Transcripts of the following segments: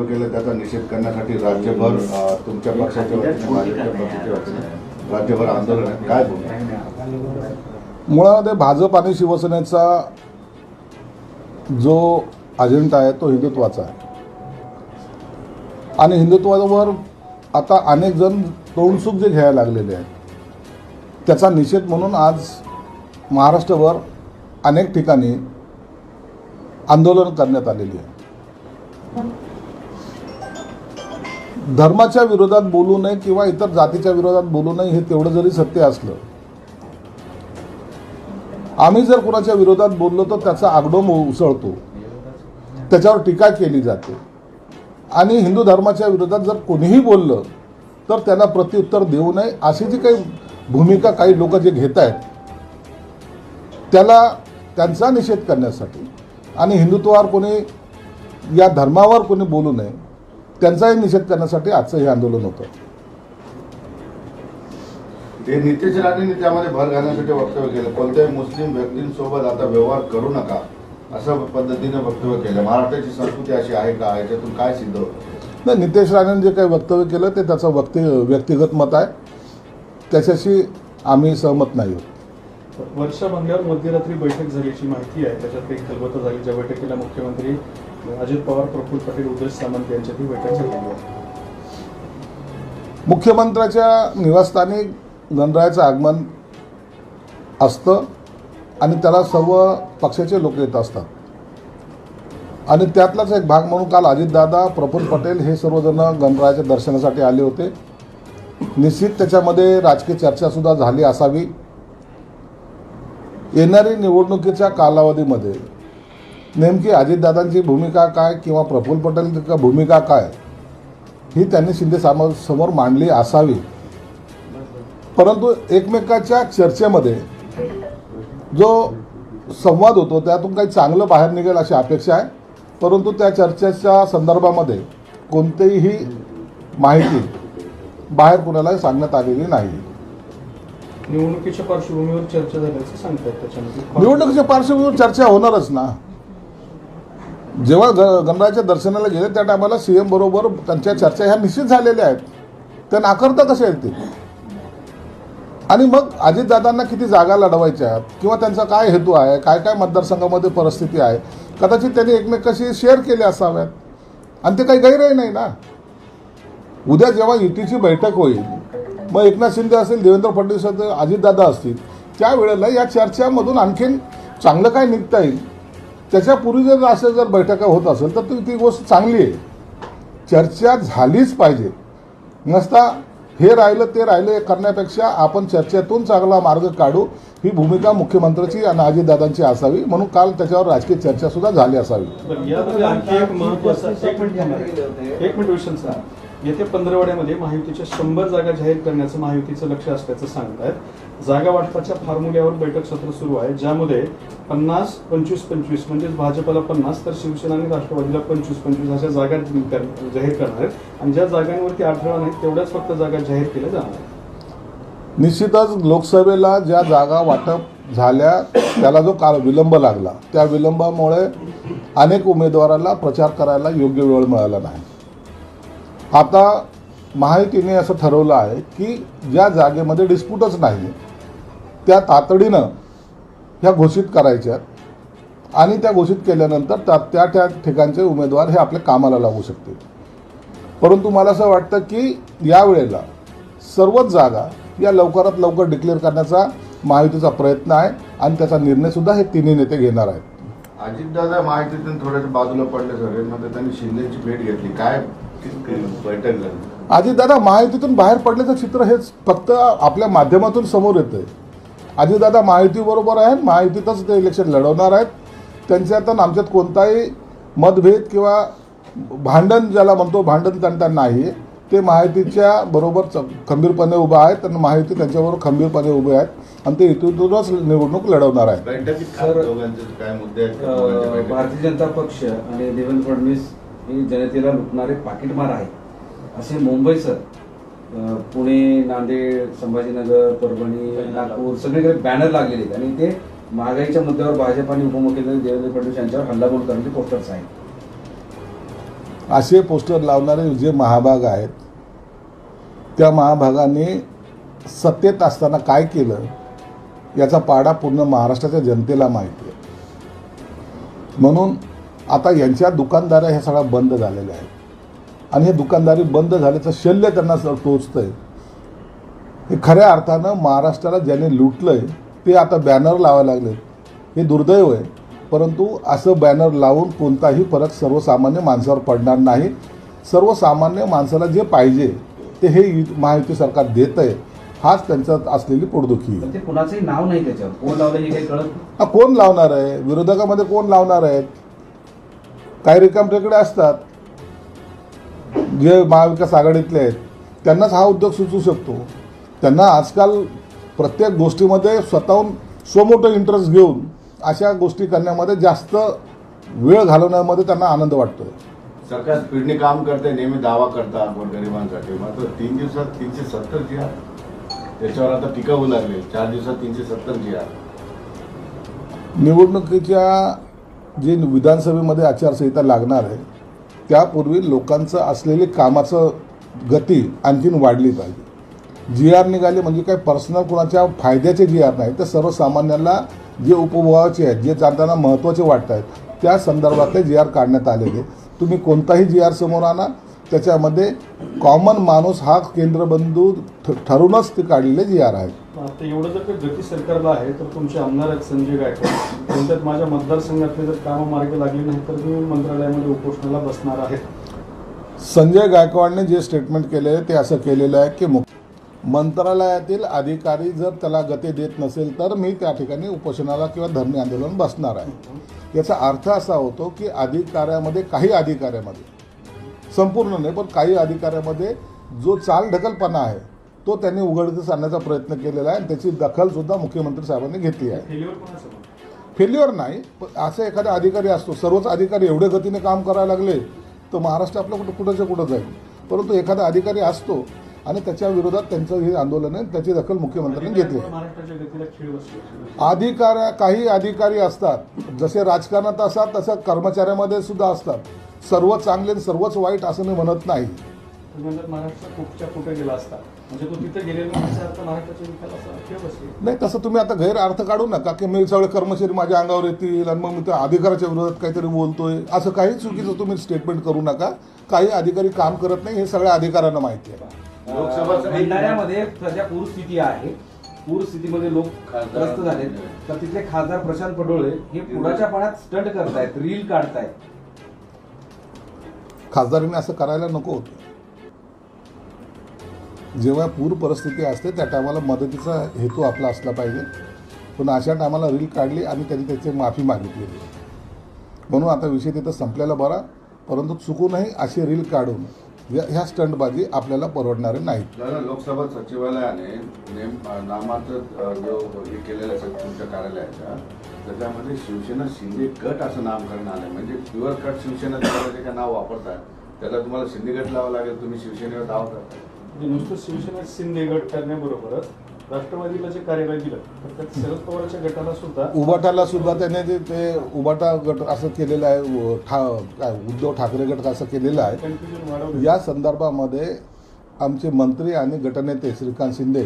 केलं त्याचा निषेध करण्यासाठी राज्यभर तुमच्या पक्षाच्या वतीने भाजपच्या पक्षाच्या वतीने राज्यभर आंदोलन आहे, काय बोलू? मुळामध्ये भाजप आणि शिवसेनेचा जो अजेंडा आहे तो हिंदुत्वाचा आहे आणि हिंदुत्वावर आता अनेक जण तोंडसुख जे घ्यायला लागलेले आहेत त्याचा निषेध म्हणून आज महाराष्ट्रभर अनेक ठिकाणी आंदोलन करण्यात आलेली आहे. धर्माच्या विरोधात बोलू नये किंवा इतर जातीच्या विरोधात बोलू नये हे तेवढं जरी सत्य असलं, आम्ही जर कुणाच्या विरोधात बोललो तर त्याचा आगडोम उसळतो, त्याच्यावर टीका केली जाते आणि हिंदू धर्माच्या विरोधात जर कोणीही बोललं तर त्याला प्रत्युत्तर देऊ नये अशी जी काही भूमिका काही लोक जे घेत आहेत त्याला त्यांचा निषेध करण्यासाठी आणि हिंदुत्वावर कोणी या धर्मावर कोणी बोलू नये त्यांचाही निषेध करण्यासाठी आजचं हे आंदोलन होतं. ते नितेश राणेंनी त्यामध्ये भर घालण्यासाठी वक्तव्य केलं, कोणत्याही मुस्लिम व्यक्तींसोबत आता व्यवहार करू नका असं पद्धतीने वक्तव्य केलं. महाराष्ट्राची संस्कृती अशी आहे का, याच्यातून काय सिद्ध होतं? नाही, नितेश राणेंनी जे काही वक्तव्य केलं ते त्याचं व्यक्तिगत मत आहे, त्याच्याशी आम्ही सहमत नाही आहोत. वर्षा बंगल्यावर मध्यरात्री बैठक झाल्याची माहिती आहे, त्याच्यात एक खलबतं झाली. ज्या बैठकीला मुख्यमंत्री अजित पवार, प्रफुल्ल पटेल, उदय सामंत यांच्यात ही बैठक झालेली आहे. मुख्यमंत्र्याच्या निवासस्थानी गणरायाचं आगमन असतं आणि त्याला सर्व पक्षाचे लोक येत असतात आणि त्यातलाच एक भाग म्हणून काल अजितदादा, प्रफुल्ल पटेल हे सर्वजण गणरायाच्या दर्शनासाठी आले होते. निश्चित त्याच्यामध्ये राजकीय चर्चासुद्धा झाली असावी. येणारी निवडणुकीच्या कालावधीमध्ये नेमकी अजितदादांची भूमिका काय किंवा प्रफुल्ल पटेलची भूमिका काय ही त्यांनी शिंदे समोर मांडली असावी, परंतु एकमेकाच्या चर्चेमध्ये जो संवाद होतो त्यातून काही चांगलं बाहेर निघेल अशी अपेक्षा आहे. परंतु त्या चर्चेच्या संदर्भामध्ये कोणतीही माहिती बाहेर कुणालाही सांगण्यात आलेली नाही. निवडणुकीच्या पार्श्वभूमीवर चर्चा झाल्याचं सांगतात. त्याच्यामध्ये निवडणुकीच्या पार्श्वभूमीवर चर्चा होणारच ना. जेव्हा गणरायाच्या दर्शनाला गेले त्या टायमाला सीएम बरोबर त्यांच्या चर्चा ह्या निश्चित झालेल्या आहेत, त्या नाकारता कशा येतील? आणि मग अजितदादांना किती जागा लढवायच्या आहेत किंवा त्यांचा काय हेतू आहे, काय काय मतदारसंघामध्ये परिस्थिती आहे, कदाचित त्यांनी एकमेकाशी शेअर केले असाव्यात आणि ते काही गैरही नाही ना. उद्या जेव्हा युतीची बैठक होईल, मग एकनाथ शिंदे असेल, देवेंद्र फडणवीस असेल, अजितदादा असतील, त्यावेळेला या चर्चामधून आणखीन चांगलं काय निघता येईल. त्याच्यापूर्वी जर असं जर बैठका होत असेल तर ती गोष्ट चांगली आहे. चर्चा झालीच पाहिजे. नसता हे राहिलं ते राहिलं करण्यापेक्षा आपण चर्चेतून चांगला मार्ग काढू ही भूमिका मुख्यमंत्र्याची आणि अजितदादांची असावी. म्हणून काल त्याच्यावर राजकीय चर्चासुद्धा झाली असावी. यामध्ये आणखी एक महत्त्वाचा एक मिनिट विषय सर, येत्या 15 महायुतीच्या 100 जागा जाहीर करण्याचं महायुतीचं लक्ष असल्याचं सांगतायत. जागा वाटपाच्या फॉर्म्युल्यावर बैठक सत्र सुरू आहे, ज्यामध्ये 50-25-25 म्हणजेच भाजपला 50 तर शिवसेना आणि राष्ट्रवादीला 25-25 अशा जागा जाहीर करणार आहेत आणि ज्या जागांवरती अडथळा नाही तेवढ्याच फक्त जागा जाहीर केल्या जाणार आहेत. निश्चितच लोकसभेला ज्या जागा वाटप झाल्या त्याला जो काल विलंब लागला, त्या विलंबामुळे अनेक उमेदवाराला प्रचार करायला योग्य वेळ मिळाला नाही. आता महायुतीने असं ठरवलं आहे की ज्या जागेमध्ये डिस्प्यूटच नाही त्या तातडीनं ह्या घोषित करायच्या आणि त्या घोषित केल्यानंतर त्या ठिकाणचे उमेदवार हे आपल्या कामाला लागू शकतील. परंतु मला असं वाटतं की यावेळेला सर्वच जागा या लवकरात लवकर डिक्लेअर करण्याचा महायुतीचा प्रयत्न आहे आणि त्याचा निर्णयसुद्धा हे तिन्ही नेते घेणार आहेत. अजितदादा महायुतीतून थोड्याशा बाजूला पडले सगळ्यांमध्ये, त्यांनी शिंदेची भेट घेतली, काय बैठक झाली? अजितदादा महायुतीतून बाहेर पडल्याचं चित्र हेच फक्त आपल्या माध्यमातून समोर येतंय. अजितदादा महायुतीबरोबर आहेत, महायुतीतच ते इलेक्शन लढवणार आहेत. त्यांच्यात आमच्यात कोणताही मतभेद किंवा भांडण ज्याला म्हणतो भांडण तंटा नाही. ते महायुतीच्या बरोबर खंबीरपणे उभे आहेत आणि महायुती त्यांच्याबरोबर खंबीरपणे उभे आहेत आणि ते इथूनच निवडणूक लढवणार आहेत. भारतीय जनता पक्ष आणि देवेंद्र फडणवीस ही जनतेला लुटणारे पाकिटमार आहे असे मुंबईसर, पुणे, नांदेड, संभाजीनगर, परभणी, नागपूर सगळीकडे बॅनर लागलेले आहेत आणि ते महागाईच्या मुद्द्यावर भाजप आणि उपमुख्यमंत्री देवेंद्र फडणवीस यांच्यावर हल्लाबोल करणारे पोस्टर्स आहेत. असे पोस्टर लावणारे जे महाभाग आहेत त्या महाभागाने सत्तेत असताना काय केलं याचा पाडा पूर्ण महाराष्ट्राच्या जनतेला माहिती आहे. म्हणून आता यांच्या दुकानदाऱ्या ह्या सगळ्या बंद झालेल्या आहेत आणि हे दुकानदारी बंद झाल्याचं शल्य त्यांना टोचतं आहे. हे खऱ्या अर्थानं महाराष्ट्राला ज्याने लुटलं आहे ते आता बॅनर लावायला लागले. हे दुर्दैव आहे, परंतु असं बॅनर लावून कोणताही फरक सर्वसामान्य माणसावर पडणार नाही. सर्वसामान्य माणसाला जे पाहिजे ते हे महायुती सरकार देत आहे, हाच त्यांच्यात असलेली पोटदुखी आहे. पण ते कुणाचंही नाव नाही त्याच्यावर, कोण लावलं हे काही कळत नाही. हा, कोण लावणार आहे? विरोधकामध्ये कोण लावणार आहेत? काही रिकामटेकडे असतात जे महाविकास आघाडीतले आहेत, त्यांनाच हा उद्योग सुचू शकतो. त्यांना आजकाल प्रत्येक गोष्टीमध्ये स्वतःहून स्वमोठं इंटरेस्ट घेऊन अशा गोष्टी करण्यामध्ये जास्त वेळ घालवण्यामध्ये त्यांना आनंद वाटतो. सरकार स्पीडने काम करते, नेहमी दावा करता गोरगरिबांसाठी, मात्र 3 दिवसात 370 जी आर, त्याच्यावर आता टीका होऊ लागली. 4 दिवसात 370 जी आर. निवडणुकीच्या जे विधानसभेमध्ये आचारसंहिता लागणार आहे त्यापूर्वी लोकांचं असलेली कामाचं गती आणखीन वाढली पाहिजे. जी आर निघाले म्हणजे काय पर्सनल कोणाच्या फायद्याचे जी आर नाही, तर सर्वसामान्यांना जे उपभोगाचे आहेत, जे जाताना महत्त्वाचे वाटत आहेत त्या संदर्भातले जी आर काढण्यात आलेले. तुम्ही कोणताही जी आर समोर आणा, त्याच्यामध्ये कॉमन माणूस हा केंद्रबिंदू ठरूनच ते काढलेले जी आर आहेत. आता एवढं जर काही गती सरकारला आहे तर तुमचे आमदार आहेत संजय गायकवाड, त्यांच्यात माझ्या मतदारसंघातले जर कामं मार्गी लागली नाही तर मी मंत्रालयामध्ये उपोषणाला बसणार आहे. संजय गायकवाडने जे स्टेटमेंट केले ते असं केलेलं आहे की मंत्रालयातील अधिकारी जर त्याला गती देत नसेल तर मी त्या ठिकाणी उपोषणाला किंवा धरणे आंदोलन बसणार आहे. याचा अर्थ असा होतो की अधिकाऱ्यामध्ये, काही अधिकाऱ्यामध्ये, संपूर्ण नाही पण काही अधिकाऱ्यामध्ये जो चालढकलपणा आहे तो त्यांनी उघडकीस आणण्याचा प्रयत्न केलेला आहे आणि त्याची दखलसुद्धा मुख्यमंत्री साहेबांनी घेतली आहे. फेल्युअर कोणाचं? फेल्युअर नाही, पण असा एखादा अधिकारी असतो, सर्वच अधिकारी एवढे गतीने काम करायला लागले तर महाराष्ट्र आपलं कुठंच्या कुठं जाईल. परंतु एखादा अधिकारी असतो आणि त्याच्या विरोधात त्यांचं हे आंदोलन आहे, त्याची दखल मुख्यमंत्र्यांनी घेतली. महाराष्ट्राच्या गतीला खीळ बसली. काही अधिकारी असतात, जसे राजकारणात असतात तसं कर्मचाऱ्यामध्ये सुद्धा असतात. सर्व चांगले आणि सर्वच वाईट असं मी म्हणत नाही. तुम्ही जर महाराष्ट्र कुठच्या कुठे गेला असता म्हणजे तो तिथे गेलेला म्हणजे अर्थ महाराष्ट्राच्या विकासाला असा खीळ बसली. नाही, तसं तुम्ही आता गैर अर्थ काढू नका की मी सगळे कर्मचारी माझ्या अंगावर येतील आणि मग मी त्या अधिकाऱ्याच्या विरोधात काहीतरी बोलतोय, असं काही चुकीचं तुम्ही स्टेटमेंट करू नका. काही अधिकारी काम करत नाही हे सगळ्या अधिकाऱ्यांना माहिती आहे. भंडाऱ्यामध्ये सध्या पूरस्थिती आहे, पूरस्थितीमध्ये लोक त्रस्त झाले, तर तिथले खासदार प्रशांत पडोळे हे पुराच्या पाण्यात स्टंट करतायत, रील काढतायत. खासदारांनी असं करायला नको होतं. जेव्हा पूर परिस्थिती असते त्या टायमाला मदतीचा हेतू आपला असला पाहिजे, पण अशा टायमाला रील काढली आणि त्यांनी त्याची माफी मागितलेली. म्हणून आता विषय तिथं संपलेला बरा, परंतु चुकूनही अशी रील काढून ह्या स्टंटबाजी आपल्याला परवडणारे नाहीत. लोकसभा सचिवालयाने नामाचं जो हे केलेलं असेल तुमच्या कार्यालयाच्या, त्याच्यामध्ये शिवसेना शिंदे गट असं नामकरण आलं. म्हणजे प्युअर कट शिवसेना जे का नाव वापरतात त्याला तुम्हाला शिंदे गट लावावं लागेल. तुम्ही शिवसेनेवर दावा करताय. नुसतं शिवसेना शिंदे गट करण्याबरोबरच राष्ट्रवादीला जे कार्यालय दिलं तर त्यात शरद पवारच्या गटाला सुद्धा, उबाटाला सुद्धा त्याने ते उबाटा गट असं केलेलं आहे, उद्धव ठाकरे गट असं केलेलं आहे. कन्फ्युजन वाढवलं. या संदर्भामध्ये आमचे मंत्री आणि गटनेते श्रीकांत शिंदे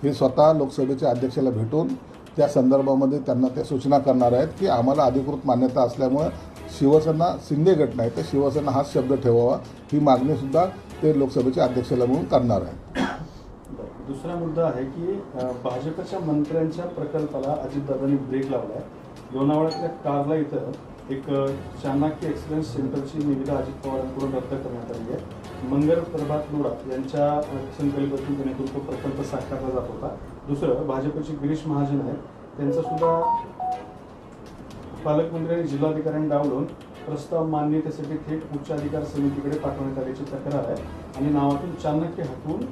हे स्वतः लोकसभेच्या अध्यक्षाला भेटून त्या संदर्भामध्ये त्यांना त्या सूचना करणार आहेत की आम्हाला अधिकृत मान्यता असल्यामुळे शिवसेना शिंदे गट नाही तर शिवसेना हाच शब्द ठेवावा, ही मागणीसुद्धा ते लोकसभेच्या अध्यक्षाला म्हणून करणार आहे. दुसरा मुद्दा आहे की भाजपच्या मंत्र्यांच्या प्रकल्पाला अजितदादांनी ब्रेक लावला आहे. लोणावळ्यातल्या कारला इथं एक चाणक्य एक्सलन्स सेंटरची निविदा अजित पवारांकडून रद्द करण्यात आली आहे. मंगल प्रभात लोढा यांच्या संकल्पनेतून नेतृत्व प्रकल्प साकारला जात होता. दुसरं भाजपचे गिरीश महाजन आहेत, त्यांचा सुद्धा पालकमंत्री आणि जिल्हाधिकाऱ्यांनी डावलून प्रस्ताव मान्यतेसाठी थेट उच्च अधिकार समितीकडे पाठवण्यात आल्याची तक्रार आहे आणि नावातून चाणक्य हटवून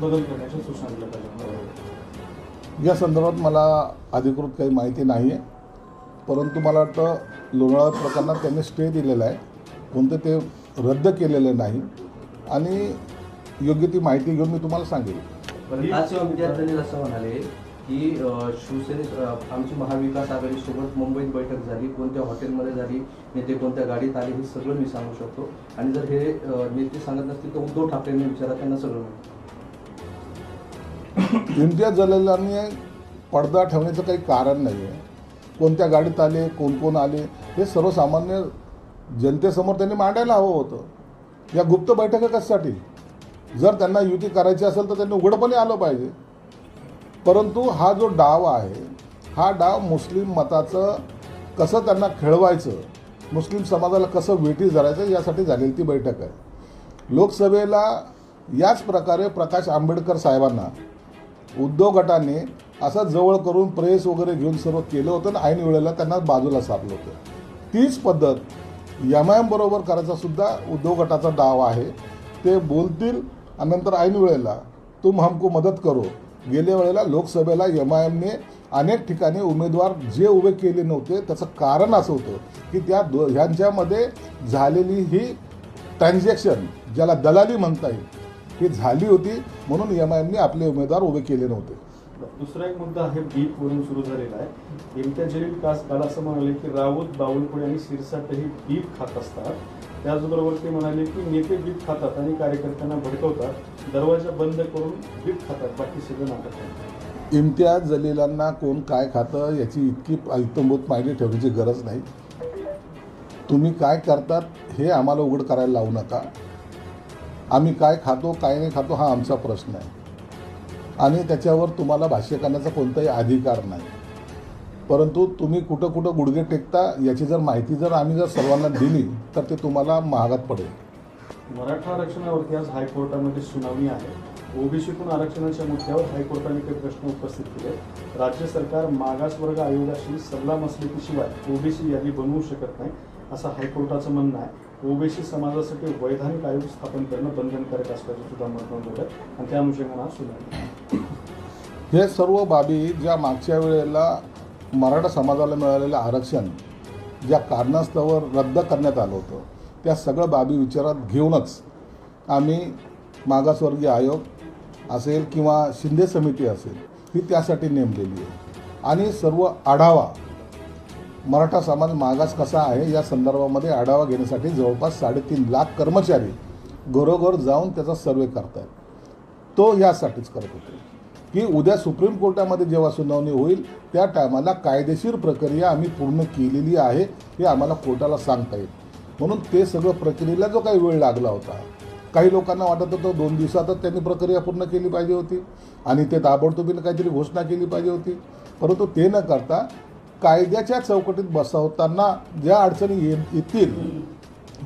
बदल करण्याच्या सूचना दिल्या पाहिजे. या संदर्भात मला अधिकृत काही माहिती नाही आहे, परंतु मला वाटतं लोणावळा प्रकरणात त्यांनी स्टे दिलेला आहे, कोणतं ते रद्द केलेलं नाही आणि योग्य ती माहिती घेऊन मी तुम्हाला सांगेन. आज विद्यार्थ्यांनी असं म्हणाले की शिवसेनेत आमची महाविकास आघाडीसोबत मुंबईत बैठक झाली, कोणत्या हॉटेलमध्ये झाली, नेते कोणत्या गाडीत आले, हे सगळं मी सांगू शकतो. आणि जर हे नेते सांगत नसतील तर उद्धव ठाकरेंनी विचारा, त्यांना सगळं माहिती. इम्तियाज जलीलांनी पडदा ठेवण्याचं काही कारण नाही आहे. कोणत्या गाडीत आले, कोण कोण आले, हे सर्वसामान्य जनतेसमोर त्यांनी मांडायला हवं होतं. या गुप्त बैठका कशासाठी? जर त्यांना युती करायची असेल तर त्यांनी उघडपणे आलं पाहिजे. परंतु हा जो डाव आहे, हा डाव मुस्लिम मताचं कसं त्यांना खेळवायचं, मुस्लिम समाजाला कसं वेठी धरायचं, यासाठी झालेली ती बैठक आहे. लोकसभेला याच प्रकारे प्रकाश आंबेडकर साहेबांना उद्धव गटाने असं जवळ करून प्रेस वगैरे घेऊन सर्व केलं होतं आणि ऐन वेळेला त्यांना बाजूला सारलं होतं. तीच पद्धत MIM बरोबर करायचा सुद्धा उद्धव गटाचा डाव आहे. ते बोलतील आणि नंतर ऐन वेळेला तुम हमको मदत करो. गेल्या वेळेला लोकसभेला MIMने अनेक ठिकाणी उमेदवार जे उभे केले नव्हते, त्याचं कारण असं होतं की ह्यांच्यामध्ये झालेली ही ट्रान्झॅक्शन, ज्याला दलाली म्हणता येईल, ही झाली होती. म्हणून MIMने आपले उमेदवार उभे केले नव्हते. दुसरा एक मुद्दा आहे बीप वरून सुरू झालेला आहे. इम्तियाज जलील काल असं म्हणाले की राऊत, बावनकुळे आणि शिरसाटही बीप खात असतात. त्याचबरोबर ते म्हणाले की नेते बीप खातात आणि कार्यकर्त्यांना भडकवतात, दरवाजा बंद करून बीप खातात, बाकी सगळं नाटक करतात. इम्तियाज जलीलांना कोण काय खातं याची इतकी इत्तंभूत माहिती ठेवण्याची गरज नाही. तुम्ही काय करतात हे आम्हाला उघड करायला लावू नका. आम्ही काय खातो काय नाही खातो हा आमचा प्रश्न आहे आणि त्याच्यावर तुम्हाला भाष्य करण्याचा कोणताही अधिकार नाही. परंतु तुम्ही कुठं कुठं गुडघे टेकता याची जर माहिती आम्ही सर्वांना दिली तर ते तुम्हाला महागात पडेल. मराठा आरक्षणावरती आज हायकोर्टामध्ये सुनावणी आहे. ओबीसीतून आरक्षणाच्या मुद्द्यावर हायकोर्टाने काही प्रश्न उपस्थित केले. राज्य सरकार मागासवर्ग आयोगाशी सल्लामसलतीशिवाय ओबीसी यादी बनवू शकत नाही असं हायकोर्टाचं म्हणणं आहे. ओबीसी समाजासाठी वैधानिक आयोग स्थापन करणं बंधनकारक असल्याचं सुद्धा मत नोंदवलं आणि त्या अनुषंगानं सुनावणी. हे सर्व बाबी ज्या मागच्या वेळेला मराठा समाजाला मिळालेलं आरक्षण ज्या कारणास्तव रद्द करण्यात आलं होतं, त्या सगळ्या बाबी विचारात घेऊनच आम्ही मागासवर्गीय आयोग असेल किंवा शिंदे समिती असेल ही त्यासाठी नेमलेली आहे. आणि सर्व आढावा मराठा समाज मागास कसा आहे या संदर्भामध्ये आढावा घेण्यासाठी जवळपास 3.5 लाख कर्मचारी घरोघर जाऊन त्याचा सर्वे करत आहेत. तो यासाठीच करत होते की उद्या सुप्रीम कोर्टामध्ये जेव्हा सुनावणी होईल त्या टायमाला कायदेशीर प्रक्रिया आम्ही पूर्ण केलेली आहे हे आम्हाला कोर्टाला सांगता येईल. म्हणून ते सगळं प्रक्रियेला जो काही वेळ लागला होता, काही लोकांना वाटत होतं 2 दिवसातच त्यांनी प्रक्रिया पूर्ण केली पाहिजे होती आणि ते ताबडतोबीने काहीतरी घोषणा केली पाहिजे होती. परंतु ते न करता कायद्याच्या चौकटीत बसवताना ज्या अडचणी येतील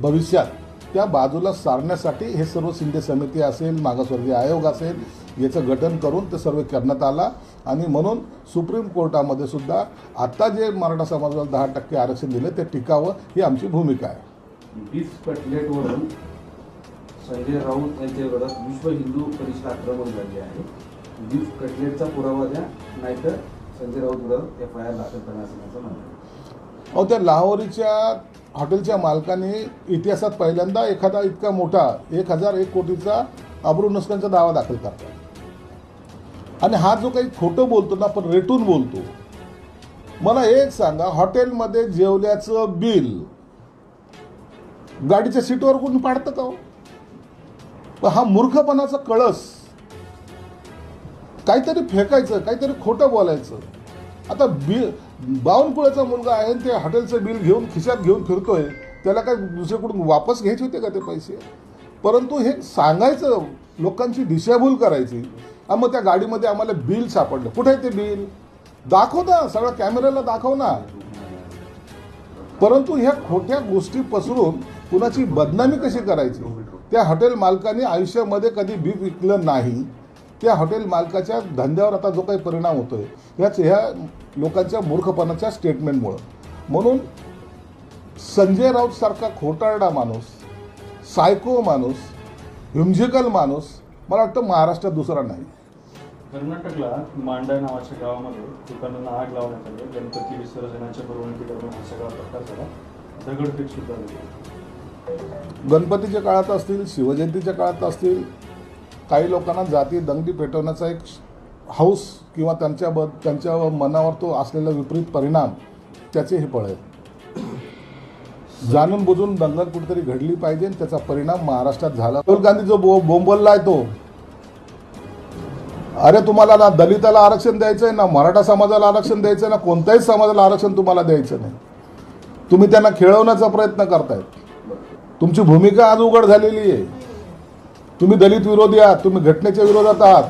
भविष्यात त्या बाजूला सारण्यासाठी हे सर्व शिंदे समिती असेल, मागासवर्गीय आयोग असेल, याचं गठन करून ते सर्व करण्यात आला. आणि म्हणून सुप्रीम कोर्टामध्ये सुद्धा आता जे मराठा समाजाला 10% आरक्षण दिले ते टिकावं ही आमची भूमिका आहे. बीफ कटलेटवरून संजय राऊत यांच्या विरोधात विश्व हिंदू परिषद आक्रमण झाले आहे. बीफ कटलेटचा पुरावा द्या, नाहीतर संजय राऊत विरोधात FIR दाखल करण्याचं म्हणणं आहे. अहो, त्या लाहोरीच्या हॉटेलच्या मालकाने इतिहासात पहिल्यांदा एखादा इतका मोठा 1001 कोटीचा अब्रू नुकसानचा दावा दाखल करतात. आणि हा जो काही खोटं बोलतो ना, पण रेटून बोलतो. मला एक सांगा, हॉटेलमध्ये जेवल्याचं बिल गाडीच्या सीटवर कोणी पाडतं का? हा मूर्खपणाचा कळस. काहीतरी फेकायचं, काहीतरी खोटं बोलायचं. आता बावनकुळेचा मुलगा आहे, ते हॉटेलचं बिल घेऊन खिशात घेऊन फिरतोय, त्याला काय दुसरीकडून वापस घ्यायचे होते का ते पैसे? परंतु हे सांगायचं, लोकांची दिशाभूल करायची. मग त्या गाडीमध्ये आम्हाला बिल सापडलं, कुठे आहे ते बिल? दाखव ना, सगळ्या कॅमेऱ्याला दाखव ना. परंतु ह्या खोट्या गोष्टी पसरून कुणाची बदनामी कशी करायची? त्या हॉटेल मालकाने आयुष्यामध्ये कधी बीफ विकलं नाही. त्या हॉटेल मालकाच्या धंद्यावर आता जो काही परिणाम होतोय ह्या लोकांच्या मूर्खपणाच्या स्टेटमेंटमुळं. म्हणून संजय राऊत सारखा खोटारडा माणूस, सायको माणूस, ह्युमझिकल माणूस मला वाटतं महाराष्ट्रात दुसरा नाही. कर्नाटकला मांडा नावाच्या गावामध्ये दुकानांना आग लावण्यात आली. गणपती विसर्जनाच्या मिरवणुकीदरम्यान हा सगळा प्रकार झाला. दगडफेक सुद्धा झाली. गणपतीच्या काळात असतील, शिवजयंतीच्या काळात असतील, काही लोकांना जाती दंगली पेटवण्याचा एक हौस किंवा त्यांच्या मनावर तो असलेला विपरीत परिणाम त्याचे हे फळ आहे. जाणून बुजून दंगल कुठेतरी घडली पाहिजे आणि त्याचा परिणाम महाराष्ट्रात झाला. राहुल गांधी जो बोंबलला आहे तो, अरे तुम्हाला ना दलिताला आरक्षण द्यायचं आहे, ना मराठा समाजाला आरक्षण द्यायचं आहे, ना कोणत्याही समाजाला आरक्षण तुम्हाला द्यायचं नाही. तुम्ही त्यांना खेळवण्याचा प्रयत्न करतायत. तुमची भूमिका आज उघड झालेली आहे. तुम्ही दलित विरोधी आहात, तुम्ही घटनेच्या विरोधात आहात.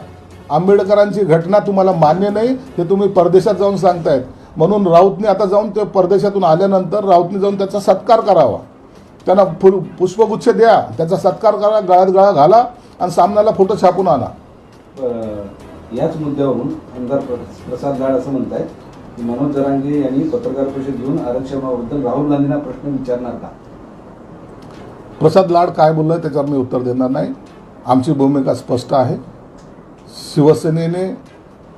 आंबेडकरांची घटना तुम्हाला मान्य नाही ते तुम्ही परदेशात जाऊन सांगतायत. म्हणून राऊतने आता जाऊन ते परदेशातून आल्यानंतर राऊतने जाऊन त्याचा सत्कार करावा, त्यांना पुष्पगुच्छ द्या, त्याचा सत्कार करा, गळ्यात गळा घाला आणि सामन्याला फोटो छापून आणा. याच मुद्द्यावरून आमदार प्रसाद लाड असं म्हणतायत की मनोज जरांगे यांनी पत्रकार परिषद घेऊन आरक्षणाबद्दल राहुल गांधींना प्रश्न विचारणार का? प्रसाद लाड काय बोललाय त्याच्यावर मी उत्तर देणार नाही. आमची भूमिका स्पष्ट आहे. शिवसेनेने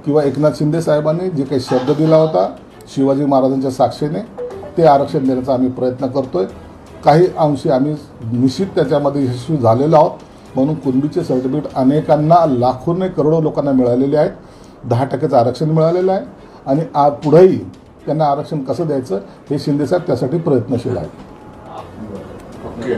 किंवा एकनाथ शिंदे साहेबांनी जे काही शब्द दिला होता शिवाजी महाराजांच्या साक्षीने ते आरक्षण देण्याचा आम्ही प्रयत्न करतोय. काही अंशी आम्ही निश्चित त्याच्यामध्ये यशस्वी झालेलो आहोत. म्हणून कुणबीचे सर्टिफिकेट अनेकांना, लाखोने करोडो लोकांना मिळालेले आहेत. 10% आरक्षण मिळालेलं आहे आणि पुढेही त्यांना आरक्षण कसं द्यायचं हे शिंदेसाहेब त्यासाठी प्रयत्नशील आहेत. ओके.